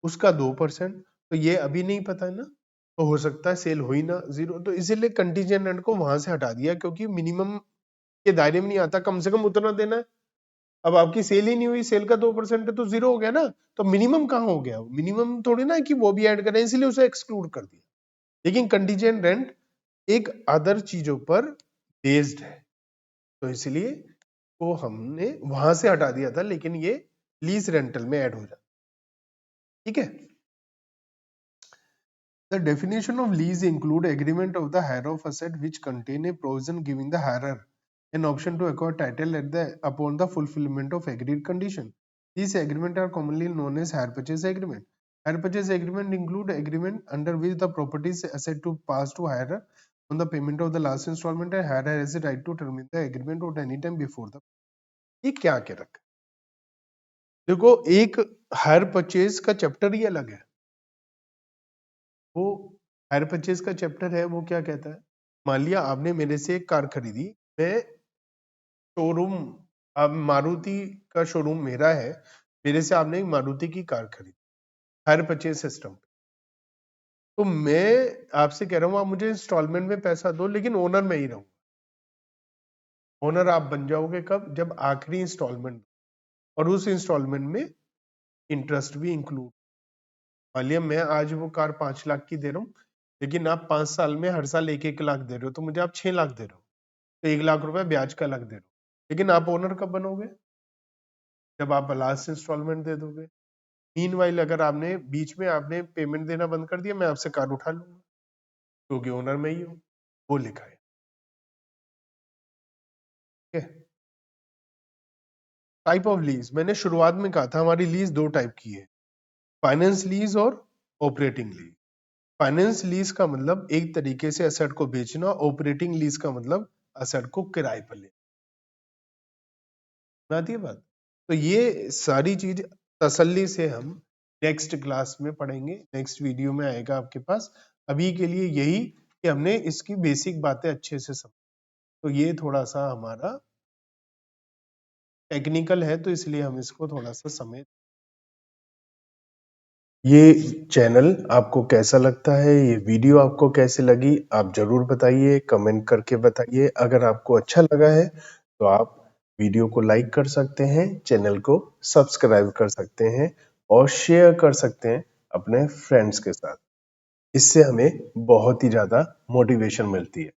उसका 2%, तो ये अभी नहीं पता है ना, तो हो सकता है सेल हो ही ना जीरो, तो इसीलिए कंटीजेंट रेंट को वहां से हटा दिया क्योंकि मिनिमम के दायरे में नहीं आता, कम से कम उतना देना है। अब आपकी सेल ही नहीं हुई, सेल का 2% है तो जीरो हो गया ना, तो मिनिमम कहाँ हो गया, मिनिमम थोड़ी ना कि वो भी ऐड करें, इसलिए उसे एक्सक्लूड कर दिया। लेकिन कंटीजेंट रेंट एक अदर चीजों पर बेस्ड है, तो इसलिए वो हमने वहां से हटा दिया था, लेकिन ये लीज रेंटल में ऐड हो जाता। ठीक है, the definition of lease include agreement of the hire of asset which contain a provision giving the hirer an option to acquire title upon the fulfillment of agreed condition. These agreements are commonly known as hire purchase agreement. Hire purchase agreement include agreement under which the property is asset to pass to hirer on the payment of the last installment, and hirer has the right to terminate the agreement at any time before the। ये क्या कह रखा है, देखो एक hire purchase का chapter ही अलग है, वो हायर परचेज का चैप्टर है, वो क्या कहता है, मान लिया आपने मेरे से एक कार खरीदी, मैं शोरूम, अब मारुति का शोरूम मेरा है, मेरे से आपने एक मारुति की कार खरीदी हायर परचेज सिस्टम, तो मैं आपसे कह रहा हूं आप मुझे इंस्टॉलमेंट में पैसा दो, लेकिन ओनर मैं ही रहूं। ओनर आप बन जाओगे कब, जब आखिरी इंस्टॉलमेंट, और उस इंस्टॉलमेंट में इंटरेस्ट भी इंक्लूड। मान लिया मैं आज वो कार 5 लाख की दे रहा हूँ, लेकिन आप 5 साल में हर साल 1-1 लाख दे रहे हो, तो मुझे आप 6 लाख दे रहे हो, तो 1 लाख रुपए ब्याज का अलग दे रहे हो। लेकिन आप ओनर कब बनोगे, जब आप लास्ट इंस्टॉलमेंट दे दोगे। मीनवाइल अगर आपने बीच में आपने पेमेंट देना बंद कर दिया, मैं आपसे कार उठा लूंगा, क्योंकि ओनर मैं ही हूँ, वो लिखा है। ठीक है, टाइप ऑफ लीज, मैंने शुरुआत में कहा था हमारी लीज दो टाइप की है, फाइनेंस लीज और ऑपरेटिंग लीज। फाइनेंस लीज का मतलब एक तरीके से असेट को बेचना, ऑपरेटिंग लीज का मतलब असेट को किराए पर लेना। आती है बात, तो ये सारी चीज तसल्ली से हम नेक्स्ट क्लास में पढ़ेंगे, नेक्स्ट वीडियो में आएगा आपके पास। अभी के लिए यही कि हमने इसकी बेसिक बातें अच्छे से समझ, तो ये थोड़ा सा हमारा टेक्निकल है, तो इसलिए हम इसको थोड़ा सा समय। ये चैनल आपको कैसा लगता है, ये वीडियो आपको कैसी लगी, आप जरूर बताइए, कमेंट करके बताइए। अगर आपको अच्छा लगा है तो आप वीडियो को लाइक कर सकते हैं, चैनल को सब्सक्राइब कर सकते हैं और शेयर कर सकते हैं अपने फ्रेंड्स के साथ। इससे हमें बहुत ही ज्यादा मोटिवेशन मिलती है।